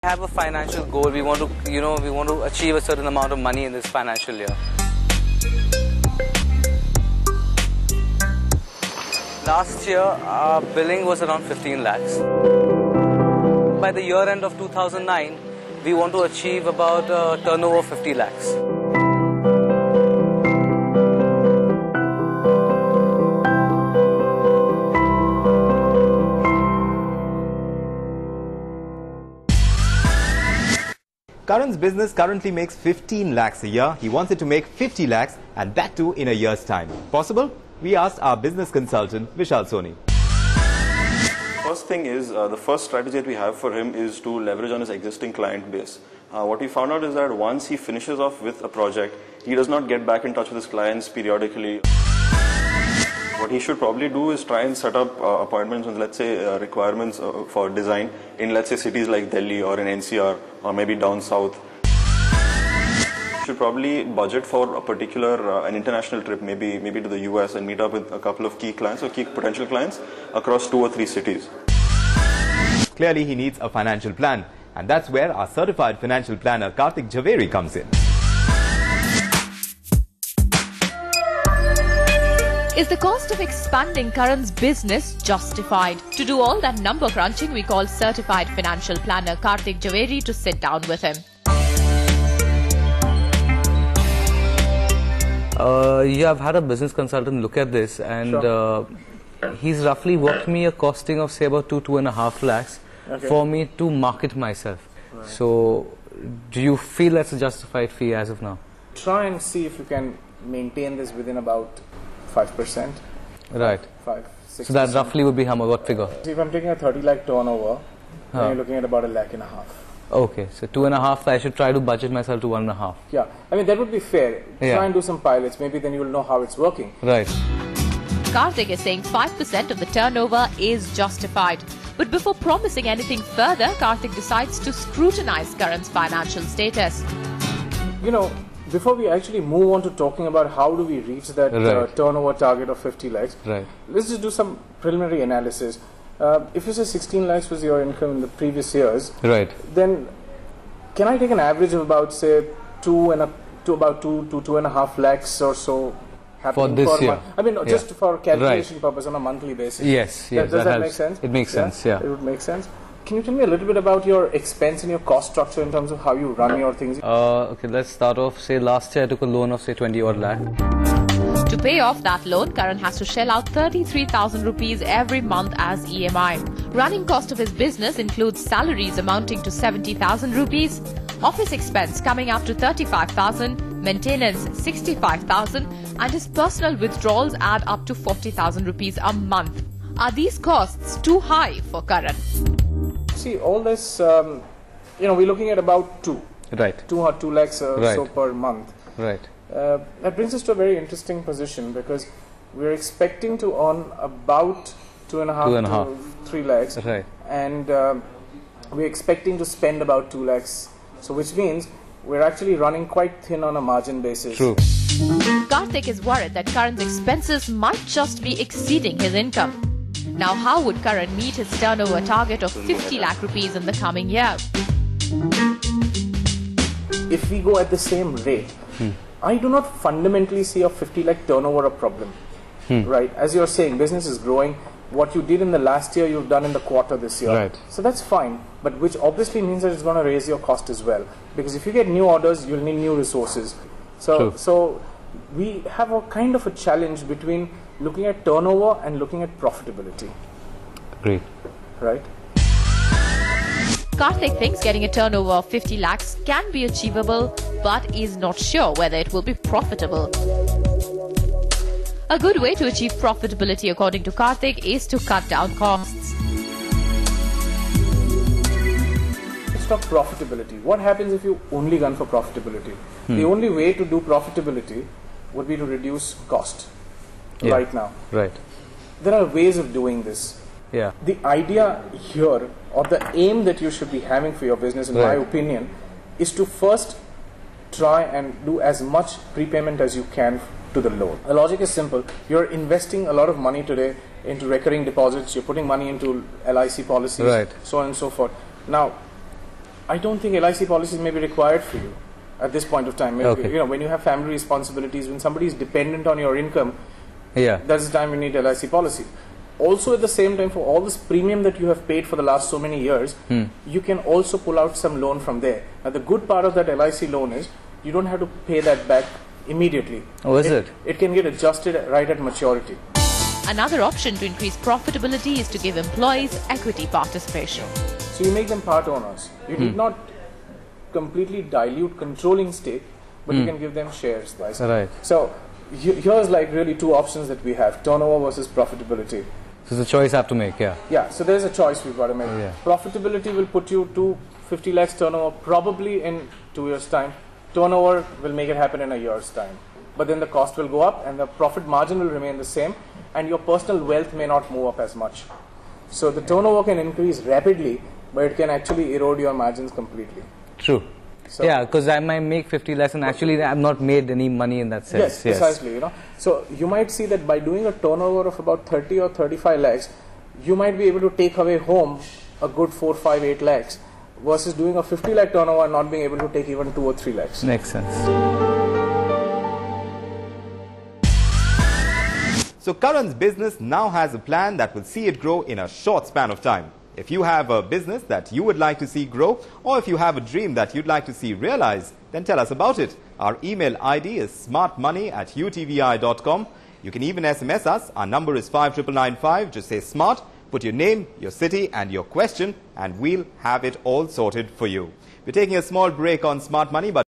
Have a financial goal. We want to, we want to achieve a certain amount of money in this financial year. Last year, our billing was around 15 lakhs. By the year end of 2009, we want to achieve about a turnover of 50 lakhs. Karan's business currently makes 15 lakhs a year. He wants it to make 50 lakhs, and that too in a year's time. Possible? We asked our business consultant, Vishal Soni. First thing is, the first strategy that we have for him is to leverage on his existing client base. What we found out is that once he finishes off with a project, he does not get back in touch with his clients periodically. What he should probably do is try and set up appointments with, let's say, requirements for design in, let's say, cities like Delhi or in NCR or maybe down south. Should probably budget for a particular an international trip, maybe to the US, and meet up with a couple of key clients or key potential clients across 2 or 3 cities. Clearly, he needs a financial plan, and that's where our certified financial planner Karthik Jhaveri comes in. Is the cost of expanding Karan's business justified? To do all that number crunching, we call certified financial planner Karthik Jhaveri to sit down with him. Yeah, I've had a business consultant look at this, and Sure. He's roughly worked me a costing of say about 2.5 lakhs for me to market myself. Right. So, do you feel that's a justified fee as of now? Try and see if you can maintain this within about 5%. Right. 5-6%. So that roughly would be how much, what figure? So if I'm taking a 30 lakh turnover, then you're looking at about 1.5 lakh. Okay, so 2.5, I should try to budget myself to 1.5. Yeah, I mean that would be fair. Yeah. Try and do some pilots, maybe then you will know how it's working. Right. Karthik is saying 5% of the turnover is justified. But before promising anything further, Karthik decides to scrutinize Karan's financial status. You know, before we actually move on to talking about how do we reach that Right. turnover target of 50 lakhs, Right. let's just do some preliminary analysis. If you say 16 lakhs was your income in the previous years, Right. then can I take an average of about say 2.5 lakhs or so happening this per year? month? I mean, Yeah. just for calculation purpose on a monthly basis. Yes, yes, Does that helps. make sense? It makes sense, yeah. It would make sense. Can you tell me a little bit about your expense and your cost structure in terms of how you run your things? Okay, let's start off. Say last year I took a loan of say 20 odd lakh. To pay off that loan, Karan has to shell out 33,000 rupees every month as EMI. Running cost of his business includes salaries amounting to 70,000 rupees, office expense coming up to 35,000, maintenance 65,000, and his personal withdrawals add up to 40,000 rupees a month. Are these costs too high for Karan? See, all this, we're looking at about 2 Right. 2 lakhs or Right. so per month. Right. That brings us to a very interesting position because we're expecting to earn about 2.5 to 3 lakhs, Right. and we're expecting to spend about 2 lakhs. So, which means we're actually running quite thin on a margin basis. True. Karthik is worried that Karan's expenses might just be exceeding his income. Now, how would Karan meet his turnover target of 50 lakh rupees in the coming year? If we go at the same rate, I do not fundamentally see a 50 lakh turnover a problem. Right? As you're saying, business is growing. What you did in the last year, you've done in the quarter this year. Right. So that's fine, but which obviously means that it's going to raise your cost as well. Because if you get new orders, you'll need new resources. True. So we have a kind of a challenge between looking at turnover and looking at profitability. Great. Right? Karthik thinks getting a turnover of 50 lakhs can be achievable, but is not sure whether it will be profitable. A good way to achieve profitability, according to Karthik, is to cut down costs. It's not profitability. What happens if you only gun for profitability? The only way to do profitability would be to reduce cost right now. Right. There are ways of doing this. Yeah. The idea here, or the aim that you should be having for your business, in my Right. opinion, is to first try and do as much prepayment as you can to the loan. The logic is simple. You're investing a lot of money today into recurring deposits. You're putting money into LIC policies, Right. so on and so forth. Now, I don't think LIC policies may be required for you at this point of time. Okay. You know, when you have family responsibilities, when somebody is dependent on your income, Yeah. that's the time you need LIC policy. Also, at the same time, for all this premium that you have paid for the last so many years, you can also pull out some loan from there. Now, the good part of that LIC loan is you don't have to pay that back immediately. Oh, is it? It can get adjusted right at maturity. Another option to increase profitability is to give employees equity participation. So you make them part owners. You did not completely dilute controlling stake, but you can give them shares. Right. So here's like really two options that we have: turnover versus profitability. So it's a choice I have to make, yeah. Yeah, so there's a choice we've got to make. Yeah. Profitability will put you to 50 lakhs turnover probably in 2 years' time. Turnover will make it happen in a year's time. But then the cost will go up and the profit margin will remain the same, and your personal wealth may not move up as much. So the turnover can increase rapidly, but it can actually erode your margins completely. True. So Yeah, because I might make 50 lakhs and actually I've not made any money in that sense. Yes, precisely. You know, so you might see that by doing a turnover of about 30 or 35 lakhs, you might be able to take away home a good 4, 5, 8 lakhs, versus doing a 50 lakh turnover and not being able to take even 2 or 3 lakhs. Makes sense. So Karan's business now has a plan that will see it grow in a short span of time. If you have a business that you would like to see grow, or if you have a dream that you'd like to see realized, then tell us about it. Our email ID is smartmoney@utvi.com. You can even SMS us. Our number is 59995. Just say SMART, put your name, your city and your question, and we'll have it all sorted for you. We're taking a small break on Smart Money, but